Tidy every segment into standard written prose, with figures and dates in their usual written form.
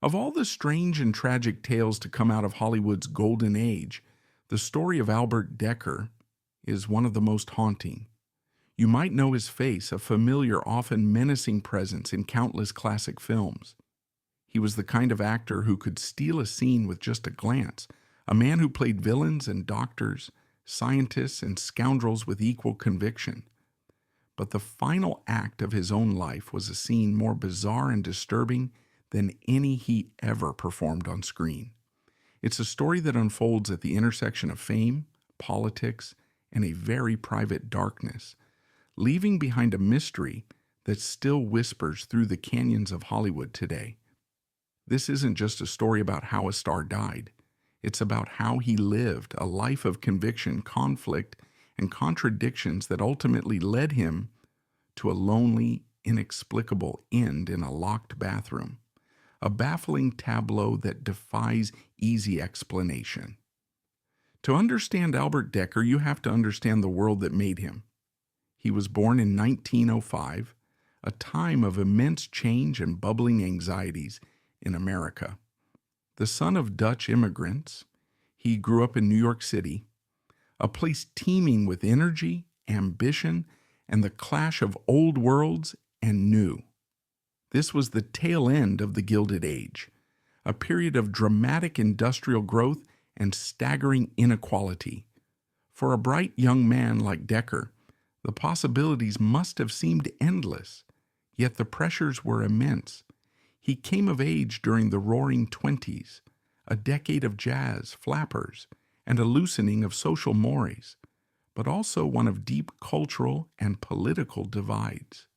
Of all the strange and tragic tales to come out of Hollywood's golden age, the story of Albert Dekker is one of the most haunting. You might know his face, a familiar, often menacing presence in countless classic films. He was the kind of actor who could steal a scene with just a glance, a man who played villains and doctors, scientists and scoundrels with equal conviction. But the final act of his own life was a scene more bizarre and disturbing than any he ever performed on screen. It's a story that unfolds at the intersection of fame, politics, and a very private darkness, leaving behind a mystery that still whispers through the canyons of Hollywood today. This isn't just a story about how a star died. It's about how he lived a life of conviction, conflict, and contradictions that ultimately led him to a lonely, inexplicable end in a locked bathroom. A baffling tableau that defies easy explanation. To understand Albert Dekker, you have to understand the world that made him. He was born in 1905, a time of immense change and bubbling anxieties in America. The son of Dutch immigrants, he grew up in New York City, a place teeming with energy, ambition, and the clash of old worlds and new. This was the tail end of the Gilded Age, a period of dramatic industrial growth and staggering inequality. For a bright young man like Dekker, the possibilities must have seemed endless, yet the pressures were immense. He came of age during the Roaring Twenties, a decade of jazz, flappers, and a loosening of social mores, but also one of deep cultural and political divides.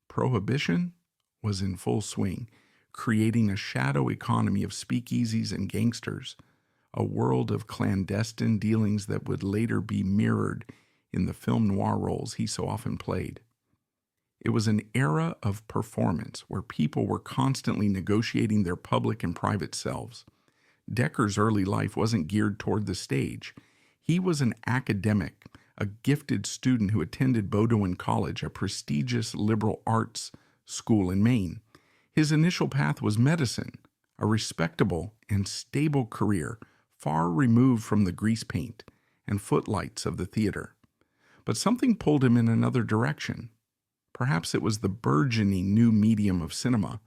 Prohibition was in full swing, creating a shadow economy of speakeasies and gangsters, a world of clandestine dealings that would later be mirrored in the film noir roles he so often played. It was an era of performance where people were constantly negotiating their public and private selves. Dekker's early life wasn't geared toward the stage. He was an academic, a gifted student who attended Bowdoin College, a prestigious liberal arts school in Maine. His initial path was medicine, a respectable and stable career far removed from the grease paint and footlights of the theater. But something pulled him in another direction. Perhaps it was the burgeoning new medium of cinema,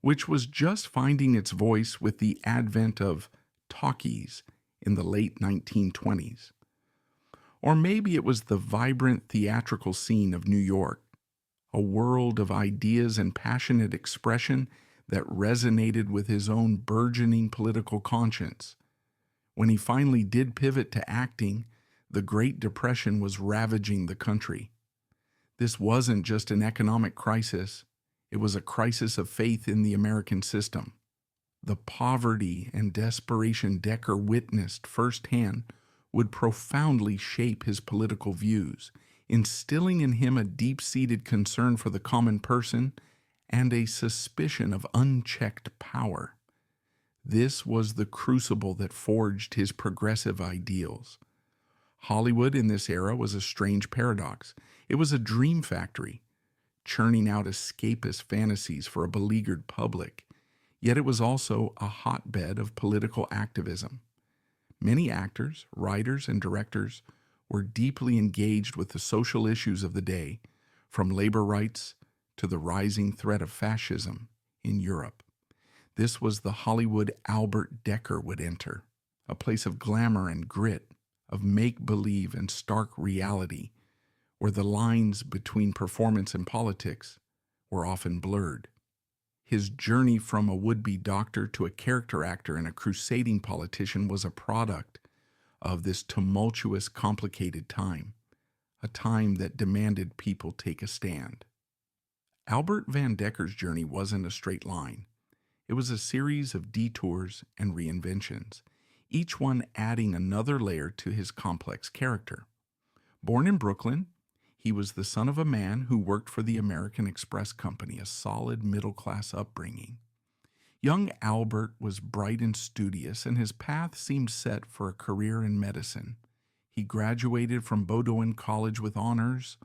which was just finding its voice with the advent of talkies in the late 1920s. Or maybe it was the vibrant theatrical scene of New York, a world of ideas and passionate expression that resonated with his own burgeoning political conscience. When he finally did pivot to acting, the Great Depression was ravaging the country. This wasn't just an economic crisis, it was a crisis of faith in the American system. The poverty and desperation Dekker witnessed firsthand would profoundly shape his political views, instilling in him a deep-seated concern for the common person and a suspicion of unchecked power. This was the crucible that forged his progressive ideals. Hollywood in this era was a strange paradox. It was a dream factory, churning out escapist fantasies for a beleaguered public, yet it was also a hotbed of political activism. Many actors, writers, and directors were deeply engaged with the social issues of the day, from labor rights to the rising threat of fascism in Europe. This was the Hollywood Albert Dekker would enter, a place of glamour and grit, of make-believe and stark reality, where the lines between performance and politics were often blurred. His journey from a would-be doctor to a character actor and a crusading politician was a product of this tumultuous, complicated time, a time that demanded people take a stand. Albert Van Dekker's journey wasn't a straight line. It was a series of detours and reinventions, each one adding another layer to his complex character. Born in Brooklyn, he was the son of a man who worked for the American Express Company, a solid middle-class upbringing. Young Albert was bright and studious, and his path seemed set for a career in medicine. He graduated from Bowdoin College with honors,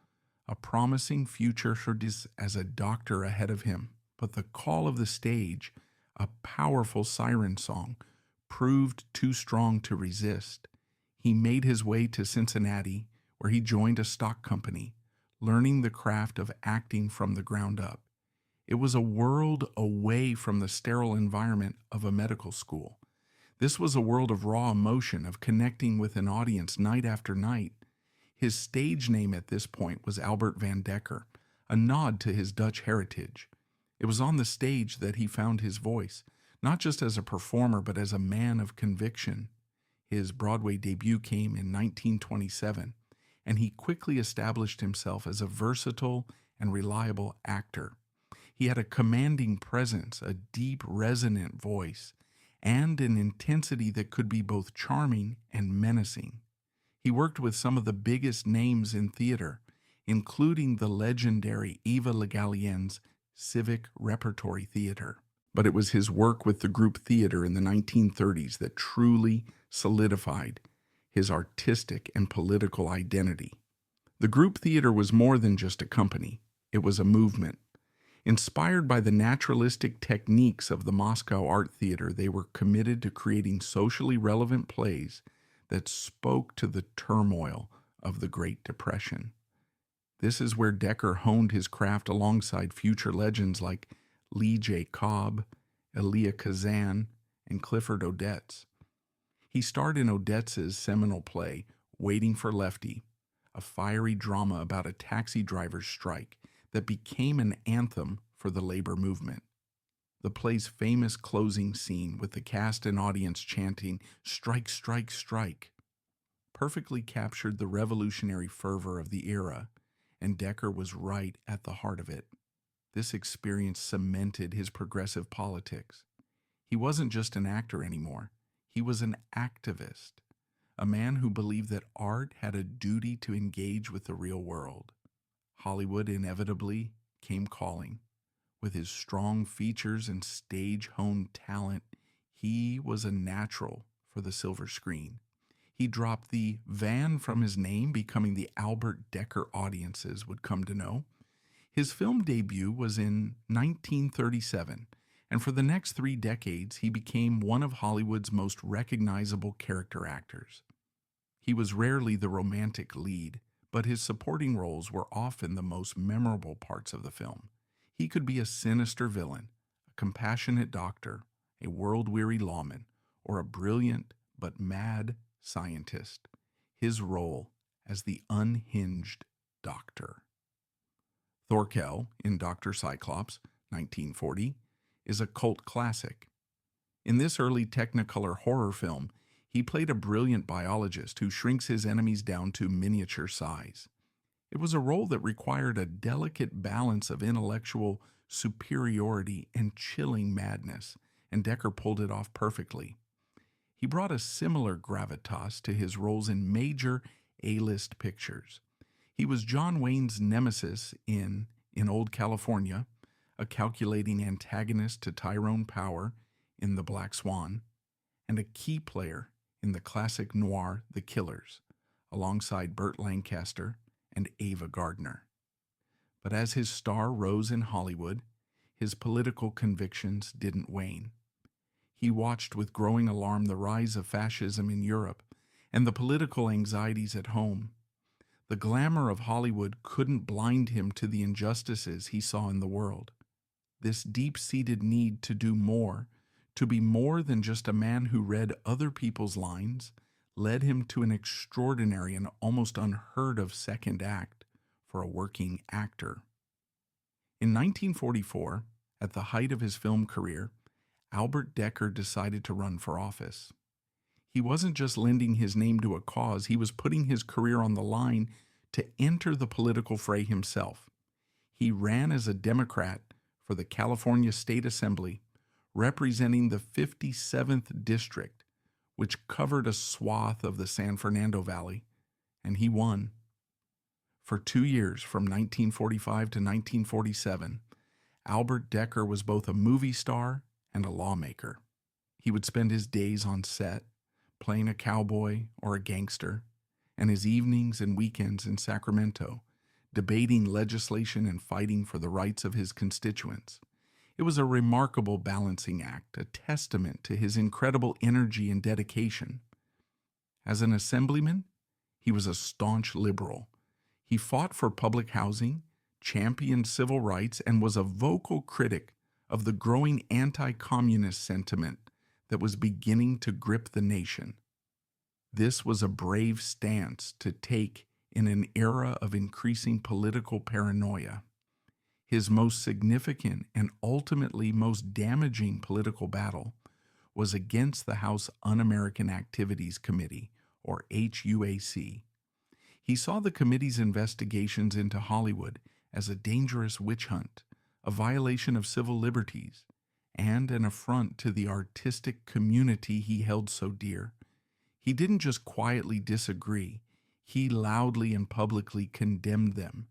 a promising future as a doctor ahead of him. But the call of the stage, a powerful siren song, proved too strong to resist. He made his way to Cincinnati, where he joined a stock company, learning the craft of acting from the ground up. It was a world away from the sterile environment of a medical school. This was a world of raw emotion, of connecting with an audience night after night. His stage name at this point was Albert van Dekker, a nod to his Dutch heritage. It was on the stage that he found his voice, not just as a performer, but as a man of conviction. His Broadway debut came in 1927, and he quickly established himself as a versatile and reliable actor. He had a commanding presence, a deep, resonant voice, and an intensity that could be both charming and menacing. He worked with some of the biggest names in theater, including the legendary Eva Le Gallienne's Civic Repertory Theater. But it was his work with the group theater in the 1930s that truly solidified his artistic and political identity. The group theater was more than just a company. It was a movement. Inspired by the naturalistic techniques of the Moscow Art Theater, they were committed to creating socially relevant plays that spoke to the turmoil of the Great Depression. This is where Dekker honed his craft alongside future legends like Lee J. Cobb, Elia Kazan, and Clifford Odets. He starred in Odets's seminal play, Waiting for Lefty, a fiery drama about a taxi driver's strike that became an anthem for the labor movement. The play's famous closing scene with the cast and audience chanting, "Strike, strike, strike," perfectly captured the revolutionary fervor of the era, and Dekker was right at the heart of it. This experience cemented his progressive politics. He wasn't just an actor anymore. He was an activist, a man who believed that art had a duty to engage with the real world. Hollywood inevitably came calling. With his strong features and stage-honed talent, he was a natural for the silver screen. He dropped the Van from his name, becoming the Albert Dekker audiences would come to know. His film debut was in 1937, and for the next 3 decades, he became one of Hollywood's most recognizable character actors. He was rarely the romantic lead, but his supporting roles were often the most memorable parts of the film. He could be a sinister villain, a compassionate doctor, a world-weary lawman, or a brilliant but mad scientist. His role as the unhinged doctor. Thorkel in Dr. Cyclops, 1940, is a cult classic. In this early Technicolor horror film, he played a brilliant biologist who shrinks his enemies down to miniature size. It was a role that required a delicate balance of intellectual superiority and chilling madness, and Dekker pulled it off perfectly. He brought a similar gravitas to his roles in major A-list pictures. He was John Wayne's nemesis in Old California, a calculating antagonist to Tyrone Power in The Black Swan, and a key player in the classic noir The Killers, alongside Burt Lancaster and Ava Gardner. But as his star rose in Hollywood, his political convictions didn't wane. He watched with growing alarm the rise of fascism in Europe and the political anxieties at home. The glamour of Hollywood couldn't blind him to the injustices he saw in the world. This deep-seated need to do more, to be more than just a man who read other people's lines, led him to an extraordinary and almost unheard-of second act for a working actor. In 1944, at the height of his film career, Albert Dekker decided to run for office. He wasn't just lending his name to a cause, he was putting his career on the line to enter the political fray himself. He ran as a Democrat for the California State Assembly, representing the 57th District, which covered a swath of the San Fernando Valley, and he won. For 2 years, from 1945 to 1947, Albert Dekker was both a movie star and a lawmaker. He would spend his days on set, playing a cowboy or a gangster, and his evenings and weekends in Sacramento, debating legislation and fighting for the rights of his constituents. It was a remarkable balancing act, a testament to his incredible energy and dedication. As an assemblyman, he was a staunch liberal. He fought for public housing, championed civil rights, and was a vocal critic of the growing anti-communist sentiment that was beginning to grip the nation. This was a brave stance to take in an era of increasing political paranoia. His most significant and ultimately most damaging political battle was against the House Un-American Activities Committee, or HUAC. He saw the committee's investigations into Hollywood as a dangerous witch hunt, a violation of civil liberties, and an affront to the artistic community he held so dear. He didn't just quietly disagree, he loudly and publicly condemned them.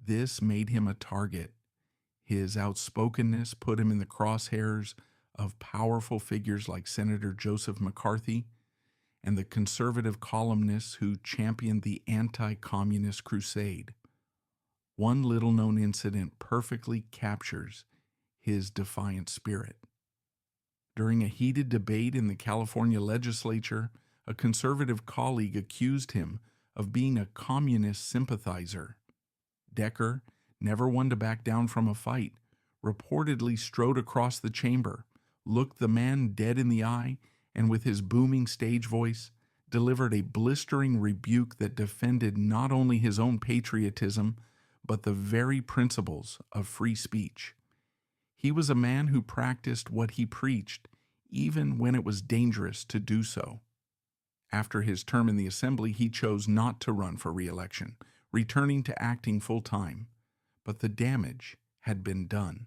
This made him a target. His outspokenness put him in the crosshairs of powerful figures like Senator Joseph McCarthy and the conservative columnists who championed the anti-communist crusade. One little-known incident perfectly captures his defiant spirit. During a heated debate in the California legislature, a conservative colleague accused him of being a communist sympathizer. Dekker, never one to back down from a fight, reportedly strode across the chamber, looked the man dead in the eye, and with his booming stage voice, delivered a blistering rebuke that defended not only his own patriotism, but the very principles of free speech. He was a man who practiced what he preached, even when it was dangerous to do so. After his term in the Assembly, he chose not to run for re-election, returning to acting full-time. But the damage had been done.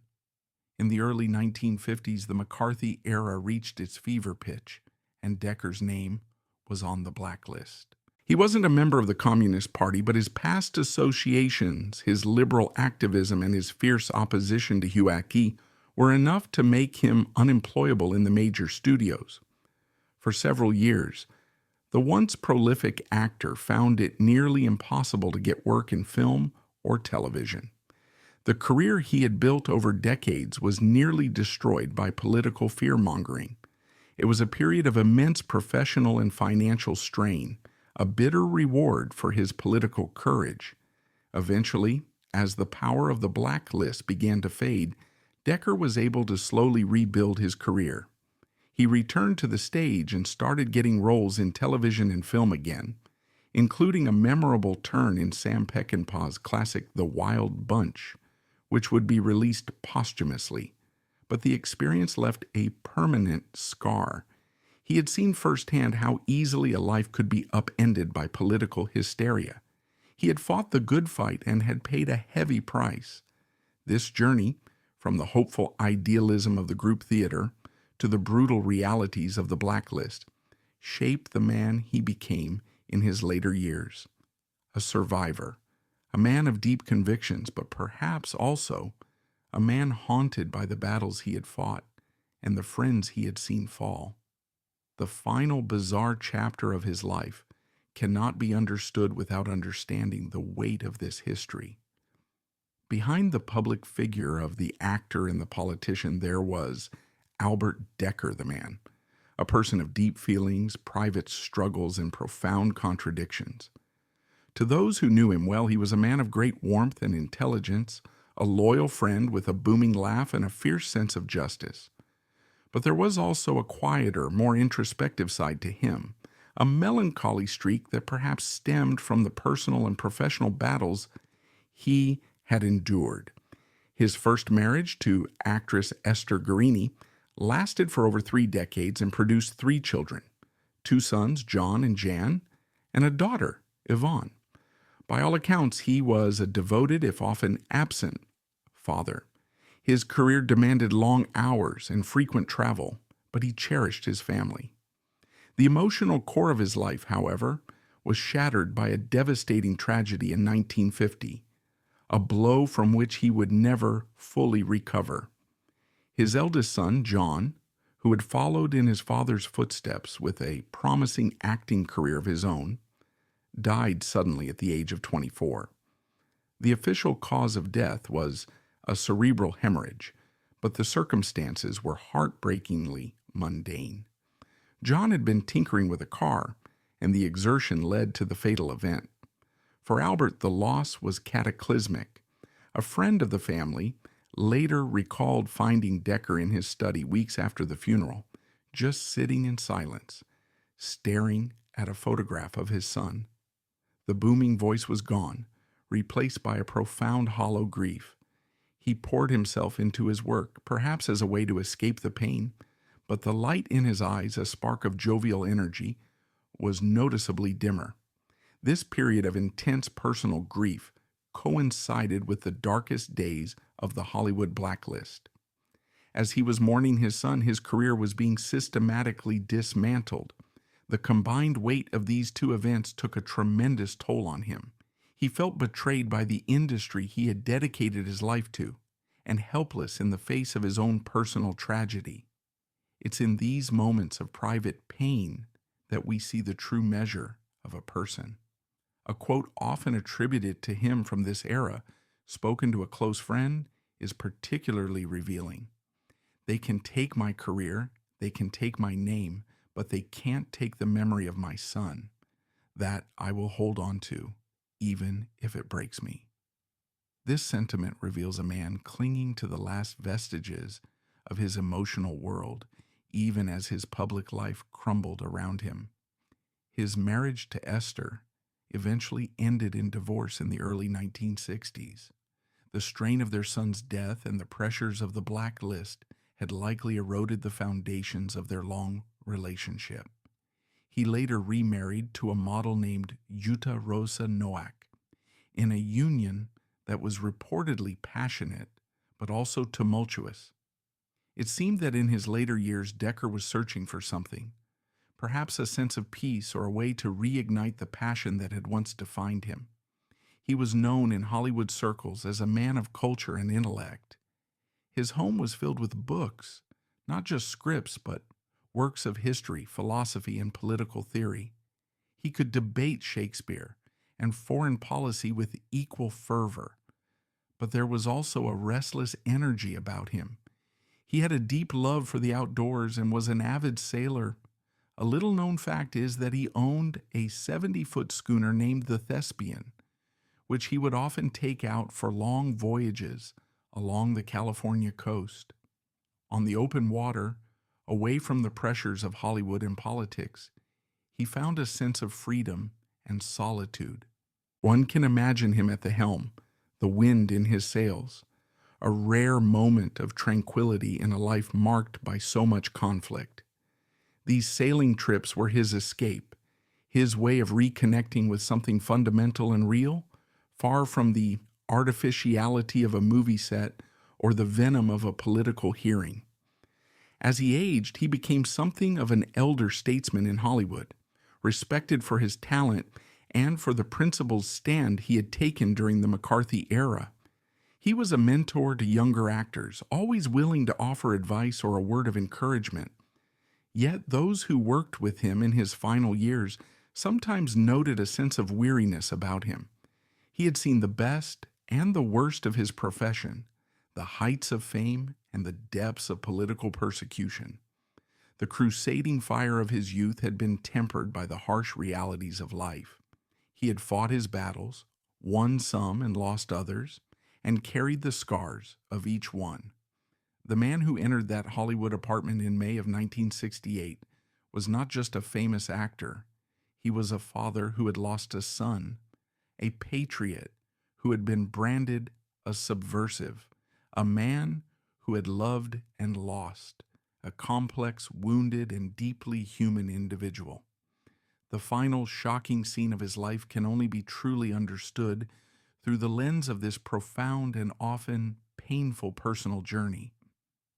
In the early 1950s, the McCarthy-era reached its fever pitch, and Dekker's name was on the blacklist. He wasn't a member of the Communist Party, but his past associations, his liberal activism, and his fierce opposition to HUAC were enough to make him unemployable in the major studios. For several years, the once prolific actor found it nearly impossible to get work in film or television. The career he had built over decades was nearly destroyed by political fear-mongering. It was a period of immense professional and financial strain, a bitter reward for his political courage. Eventually, as the power of the blacklist began to fade, Dekker was able to slowly rebuild his career. He returned to the stage and started getting roles in television and film again, including a memorable turn in Sam Peckinpah's classic The Wild Bunch, which would be released posthumously. But the experience left a permanent scar. He had seen firsthand how easily a life could be upended by political hysteria. He had fought the good fight and had paid a heavy price. This journey, from the hopeful idealism of the group theater to the brutal realities of the blacklist, shaped the man he became in his later years. A survivor, a man of deep convictions, but perhaps also a man haunted by the battles he had fought and the friends he had seen fall. The final bizarre chapter of his life cannot be understood without understanding the weight of this history. Behind the public figure of the actor and the politician, there was Albert Dekker, the man, a person of deep feelings, private struggles, and profound contradictions. To those who knew him well, he was a man of great warmth and intelligence, a loyal friend with a booming laugh and a fierce sense of justice. But there was also a quieter, more introspective side to him, a melancholy streak that perhaps stemmed from the personal and professional battles he had endured. His first marriage to actress Esther Guerini lasted for over 3 decades and produced 3 children, 2 sons, John and Jan, and a daughter, Yvonne. By all accounts, he was a devoted, if often absent, father. His career demanded long hours and frequent travel, but he cherished his family. The emotional core of his life, however, was shattered by a devastating tragedy in 1950, a blow from which he would never fully recover. His eldest son, John, who had followed in his father's footsteps with a promising acting career of his own, died suddenly at the age of 24. The official cause of death was a cerebral hemorrhage, but the circumstances were heartbreakingly mundane. John had been tinkering with a car, and the exertion led to the fatal event. For Albert, the loss was cataclysmic. A friend of the family later recalled finding Dekker in his study weeks after the funeral, just sitting in silence, staring at a photograph of his son. The booming voice was gone, replaced by a profound hollow grief. He poured himself into his work, perhaps as a way to escape the pain, but the light in his eyes, a spark of jovial energy, was noticeably dimmer. This period of intense personal grief coincided with the darkest days of the Hollywood blacklist. As he was mourning his son, his career was being systematically dismantled. The combined weight of these two events took a tremendous toll on him. He felt betrayed by the industry he had dedicated his life to, and helpless in the face of his own personal tragedy. It's in these moments of private pain that we see the true measure of a person. A quote often attributed to him from this era, spoken to a close friend, is particularly revealing. "They can take my career, they can take my name, but they can't take the memory of my son. That I will hold on to, even if it breaks me." This sentiment reveals a man clinging to the last vestiges of his emotional world, even as his public life crumbled around him. His marriage to Esther eventually ended in divorce in the early 1960s. The strain of their son's death and the pressures of the blacklist had likely eroded the foundations of their long relationship. He later remarried to a model named Yuta Rosa Noack, in a union that was reportedly passionate but also tumultuous. It seemed that in his later years, Dekker was searching for something, perhaps a sense of peace or a way to reignite the passion that had once defined him. He was known in Hollywood circles as a man of culture and intellect. His home was filled with books, not just scripts, but works of history, philosophy, and political theory. He could debate Shakespeare and foreign policy with equal fervor, but there was also a restless energy about him. He had a deep love for the outdoors and was an avid sailor. A little-known fact is that he owned a 70-foot schooner named the Thespian, which he would often take out for long voyages along the California coast. On the open water, away from the pressures of Hollywood and politics, he found a sense of freedom and solitude. One can imagine him at the helm, the wind in his sails, a rare moment of tranquility in a life marked by so much conflict. These sailing trips were his escape, his way of reconnecting with something fundamental and real, far from the artificiality of a movie set or the venom of a political hearing. As he aged, he became something of an elder statesman in Hollywood, respected for his talent and for the principled stand he had taken during the McCarthy-era. He was a mentor to younger actors, always willing to offer advice or a word of encouragement. Yet those who worked with him in his final years sometimes noted a sense of weariness about him. He had seen the best and the worst of his profession, the heights of fame and the depths of political persecution. The crusading fire of his youth had been tempered by the harsh realities of life. He had fought his battles, won some and lost others, and carried the scars of each one. The man who entered that Hollywood apartment in May of 1968 was not just a famous actor. He was a father who had lost a son, a patriot who had been branded a subversive, a man who had loved and lost, a complex, wounded, and deeply human individual. The final shocking scene of his life can only be truly understood through the lens of this profound and often painful personal journey.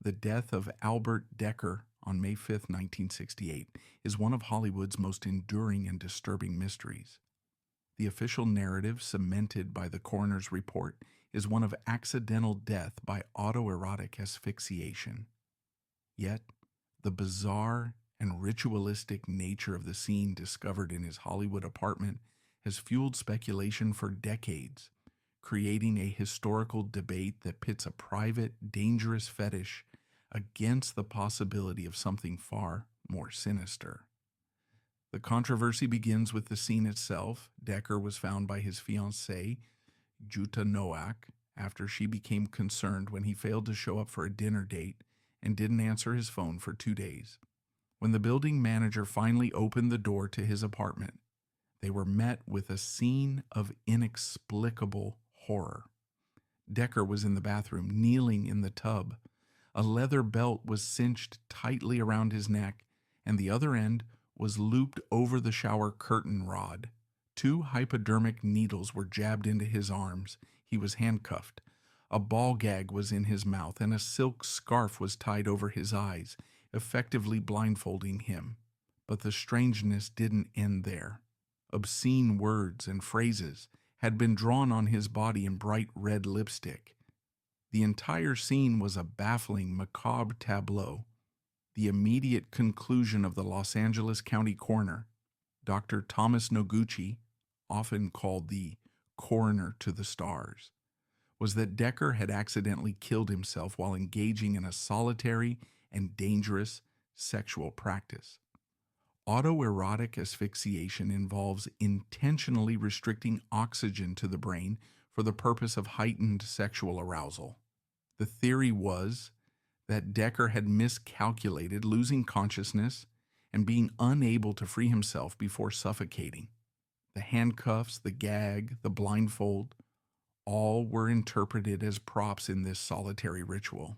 The death of Albert Dekker on May 5, 1968, is one of Hollywood's most enduring and disturbing mysteries. The official narrative, cemented by the coroner's report, is one of accidental death by autoerotic asphyxiation. Yet, the bizarre and ritualistic nature of the scene discovered in his Hollywood apartment has fueled speculation for decades, creating a historical debate that pits a private, dangerous fetish against the possibility of something far more sinister. The controversy begins with the scene itself. Dekker was found by his fiancée, Jutta Noack, after she became concerned when he failed to show up for a dinner date and didn't answer his phone for 2 days. When the building manager finally opened the door to his apartment, they were met with a scene of inexplicable horror. Dekker was in the bathroom, kneeling in the tub. A leather belt was cinched tightly around his neck, and the other end was looped over the shower curtain rod. 2 hypodermic needles were jabbed into his arms. He was handcuffed. A ball gag was in his mouth, and a silk scarf was tied over his eyes, effectively blindfolding him. But the strangeness didn't end there. Obscene words and phrases had been drawn on his body in bright red lipstick. The entire scene was a baffling, macabre tableau. The immediate conclusion of the Los Angeles County coroner, Dr. Thomas Noguchi, often called the coroner to the stars, was that Dekker had accidentally killed himself while engaging in a solitary and dangerous sexual practice. Autoerotic asphyxiation involves intentionally restricting oxygen to the brain for the purpose of heightened sexual arousal. The theory was that Dekker had miscalculated, losing consciousness and being unable to free himself before suffocating. The handcuffs, the gag, the blindfold, all were interpreted as props in this solitary ritual.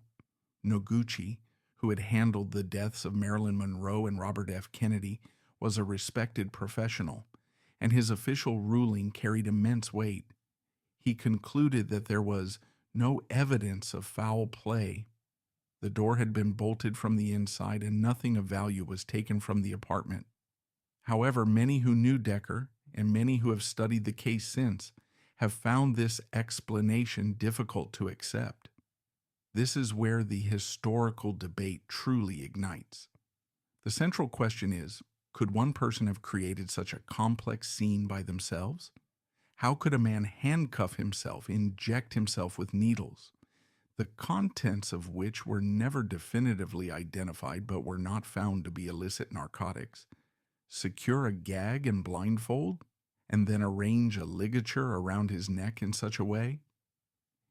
Noguchi, who had handled the deaths of Marilyn Monroe and Robert F. Kennedy, was a respected professional, and his official ruling carried immense weight. He concluded that there was no evidence of foul play. The door had been bolted from the inside, and nothing of value was taken from the apartment. However, many who knew Dekker, and many who have studied the case since, have found this explanation difficult to accept. This is where the historical debate truly ignites. The central question is, could one person have created such a complex scene by themselves? How could a man handcuff himself, inject himself with needles, the contents of which were never definitively identified but were not found to be illicit narcotics, secure a gag and blindfold, and then arrange a ligature around his neck in such a way?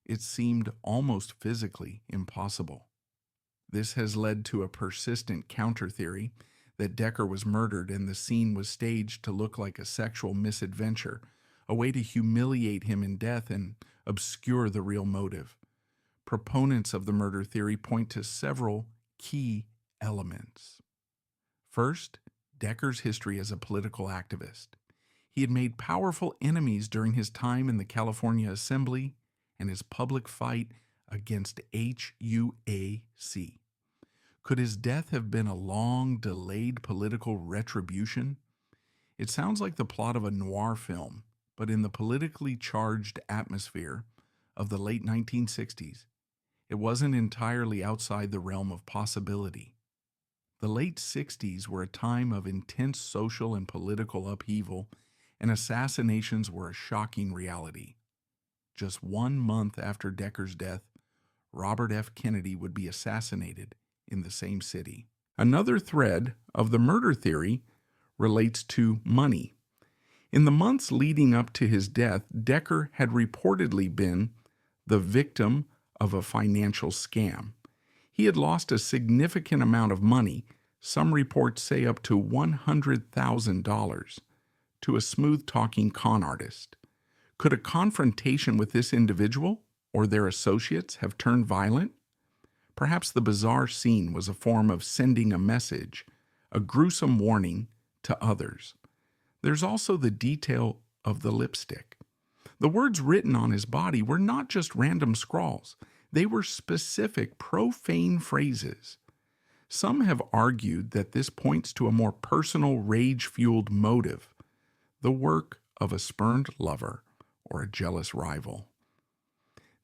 It seemed almost physically impossible. This has led to a persistent counter-theory that Dekker was murdered and the scene was staged to look like a sexual misadventure, a way to humiliate him in death and obscure the real motive. Proponents of the murder theory point to several key elements. First, Dekker's history as a political activist. He had made powerful enemies during his time in the California Assembly and his public fight against HUAC. Could his death have been a long-delayed political retribution? It sounds like the plot of a noir film, but in the politically charged atmosphere of the late 1960s, it wasn't entirely outside the realm of possibility. The late 60s were a time of intense social and political upheaval, and assassinations were a shocking reality. Just 1 month after Dekker's death, Robert F. Kennedy would be assassinated in the same city. Another thread of the murder theory relates to money. In the months leading up to his death, Dekker had reportedly been the victim of a financial scam. He had lost a significant amount of money, some reports say up to $100,000, to a smooth-talking con artist. Could a confrontation with this individual or their associates have turned violent? Perhaps the bizarre scene was a form of sending a message, a gruesome warning to others. There's also the detail of the lipstick. The words written on his body were not just random scrawls. They were specific, profane phrases. Some have argued that this points to a more personal, rage-fueled motive, the work of a spurned lover or a jealous rival.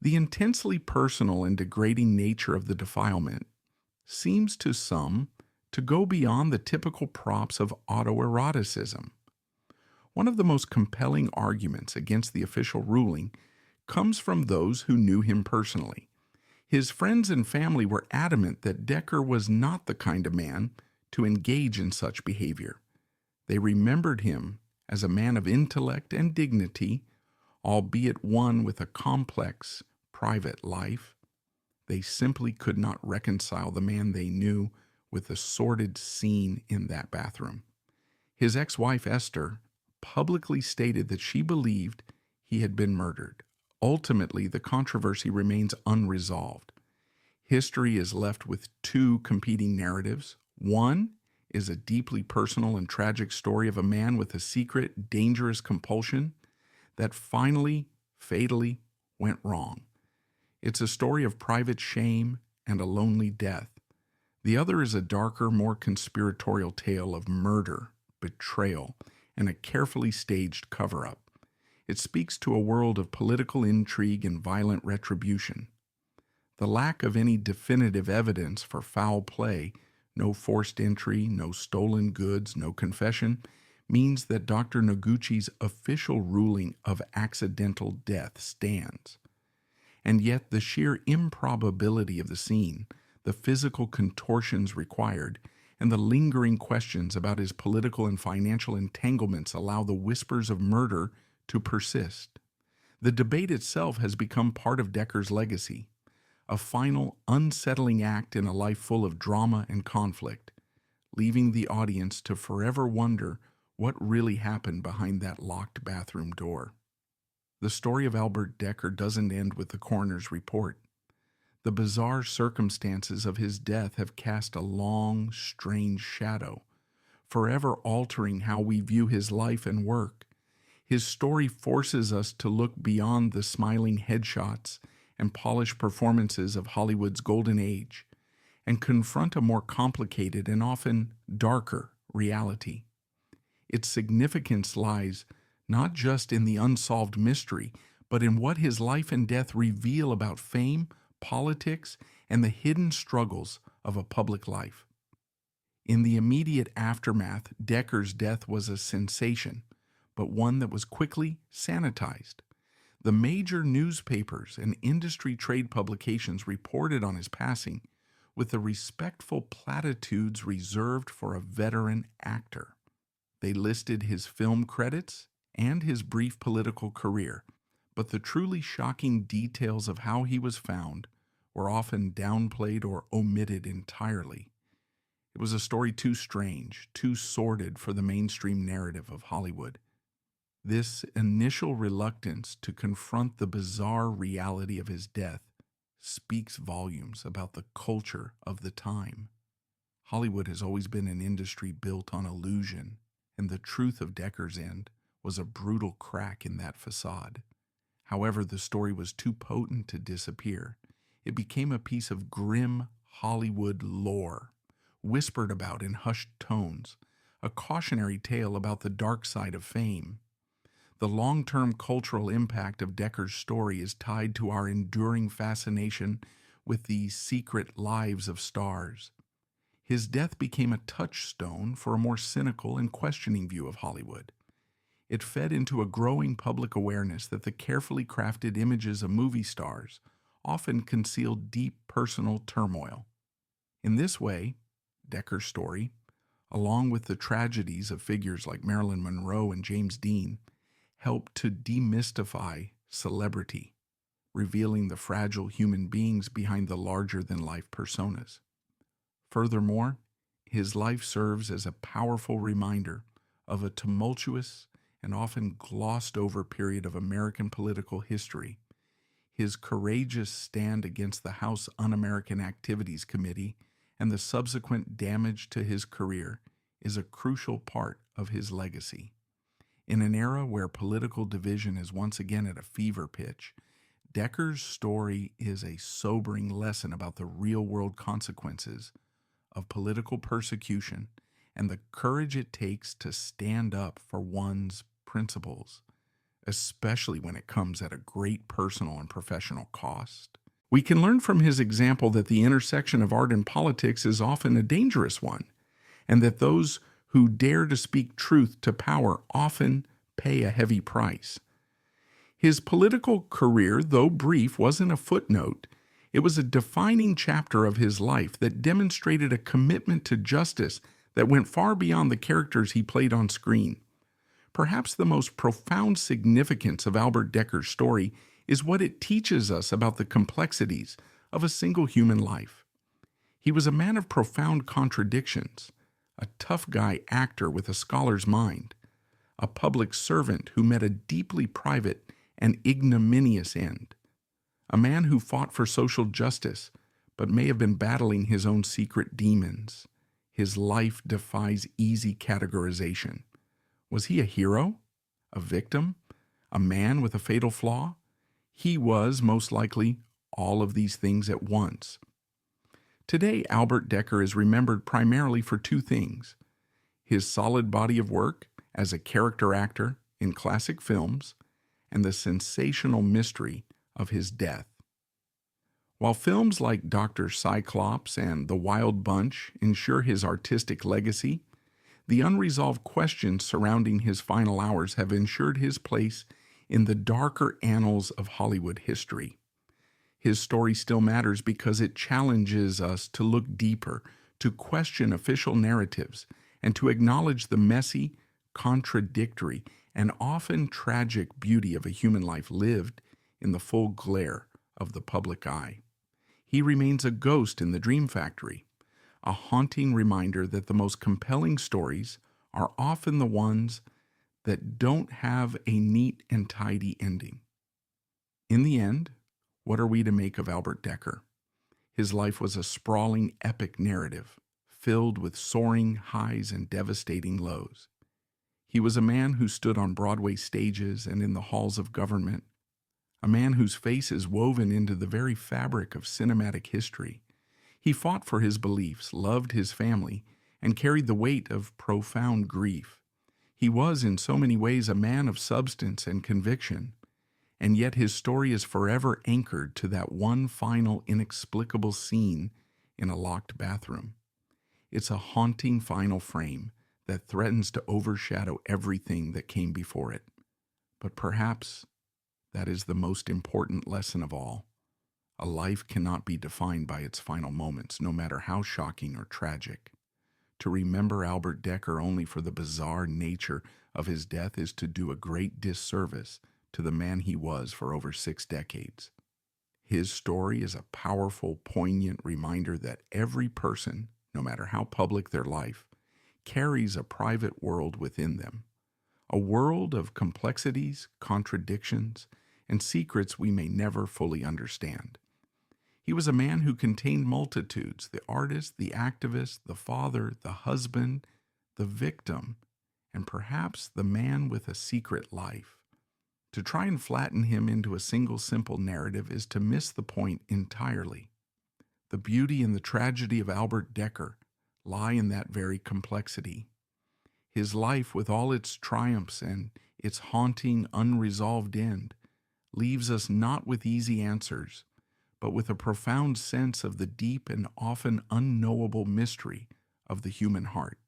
The intensely personal and degrading nature of the defilement seems to some to go beyond the typical props of autoeroticism. One of the most compelling arguments against the official ruling comes from those who knew him personally. His friends and family were adamant that Dekker was not the kind of man to engage in such behavior. They remembered him as a man of intellect and dignity, albeit one with a complex, private life. They simply could not reconcile the man they knew with the sordid scene in that bathroom. His ex-wife, Esther, publicly stated that she believed he had been murdered. Ultimately, the controversy remains unresolved. History is left with two competing narratives. One is a deeply personal and tragic story of a man with a secret, dangerous compulsion that finally, fatally went wrong. It's a story of private shame and a lonely death. The other is a darker, more conspiratorial tale of murder, betrayal, and a carefully staged cover-up. It speaks to a world of political intrigue and violent retribution. The lack of any definitive evidence for foul play, no forced entry, no stolen goods, no confession, means that Dr. Noguchi's official ruling of accidental death stands. And yet the sheer improbability of the scene, the physical contortions required, and the lingering questions about his political and financial entanglements allow the whispers of murder to persist. The debate itself has become part of Dekker's legacy, a final, unsettling act in a life full of drama and conflict, leaving the audience to forever wonder what really happened behind that locked bathroom door. The story of Albert Dekker doesn't end with the coroner's report. The bizarre circumstances of his death have cast a long, strange shadow, forever altering how we view his life and work. His story forces us to look beyond the smiling headshots and polished performances of Hollywood's golden age and confront a more complicated and often darker reality. Its significance lies not just in the unsolved mystery, but in what his life and death reveal about fame, politics, and the hidden struggles of a public life. In the immediate aftermath, Dekker's death was a sensation, but one that was quickly sanitized. The major newspapers and industry trade publications reported on his passing with the respectful platitudes reserved for a veteran actor. They listed his film credits and his brief political career, but the truly shocking details of how he was found were often downplayed or omitted entirely. It was a story too strange, too sordid for the mainstream narrative of Hollywood. This initial reluctance to confront the bizarre reality of his death speaks volumes about the culture of the time. Hollywood has always been an industry built on illusion, and the truth of Dekker's end was a brutal crack in that facade. However, the story was too potent to disappear. It became a piece of grim Hollywood lore, whispered about in hushed tones, a cautionary tale about the dark side of fame. The long-term cultural impact of Dekker's story is tied to our enduring fascination with the secret lives of stars. His death became a touchstone for a more cynical and questioning view of Hollywood. It fed into a growing public awareness that the carefully crafted images of movie stars often conceal deep personal turmoil. In this way, Dekker's story, along with the tragedies of figures like Marilyn Monroe and James Dean, helped to demystify celebrity, revealing the fragile human beings behind the larger-than-life personas. Furthermore, his life serves as a powerful reminder of a tumultuous and often glossed-over period of American political history. His courageous stand against the House Un-American Activities Committee and the subsequent damage to his career is a crucial part of his legacy. In an era where political division is once again at a fever pitch, Dekker's story is a sobering lesson about the real-world consequences of political persecution and the courage it takes to stand up for one's principles, especially when it comes at a great personal and professional cost. We can learn from his example that the intersection of art and politics is often a dangerous one, and that those who dare to speak truth to power often pay a heavy price. His political career, though brief, wasn't a footnote. It was a defining chapter of his life that demonstrated a commitment to justice that went far beyond the characters he played on screen. Perhaps the most profound significance of Albert Dekker's story is what it teaches us about the complexities of a single human life. He was a man of profound contradictions, a tough guy actor with a scholar's mind, a public servant who met a deeply private and ignominious end, a man who fought for social justice but may have been battling his own secret demons. His life defies easy categorization. Was he a hero? A victim? A man with a fatal flaw? He was, most likely, all of these things at once. Today, Albert Dekker is remembered primarily for two things: his solid body of work as a character actor in classic films, and the sensational mystery of his death. While films like Dr. Cyclops and The Wild Bunch ensure his artistic legacy, the unresolved questions surrounding his final hours have ensured his place in the darker annals of Hollywood history. His story still matters because it challenges us to look deeper, to question official narratives, and to acknowledge the messy, contradictory, and often tragic beauty of a human life lived in the full glare of the public eye. He remains a ghost in the dream factory, a haunting reminder that the most compelling stories are often the ones that don't have a neat and tidy ending. In the end, what are we to make of Albert Dekker? His life was a sprawling, epic narrative, filled with soaring highs and devastating lows. He was a man who stood on Broadway stages and in the halls of government, a man whose face is woven into the very fabric of cinematic history. He fought for his beliefs, loved his family, and carried the weight of profound grief. He was, in so many ways, a man of substance and conviction, and yet his story is forever anchored to that one final, inexplicable scene in a locked bathroom. It's a haunting final frame that threatens to overshadow everything that came before it. But perhaps that is the most important lesson of all. A life cannot be defined by its final moments, no matter how shocking or tragic. To remember Albert Dekker only for the bizarre nature of his death is to do a great disservice to the man he was for over 6 decades. His story is a powerful, poignant reminder that every person, no matter how public their life, carries a private world within them, a world of complexities, contradictions, and secrets we may never fully understand. He was a man who contained multitudes: the artist, the activist, the father, the husband, the victim, and perhaps the man with a secret life. To try and flatten him into a single simple narrative is to miss the point entirely. The beauty and the tragedy of Albert Dekker lie in that very complexity. His life, with all its triumphs and its haunting, unresolved end, leaves us not with easy answers, but with a profound sense of the deep and often unknowable mystery of the human heart.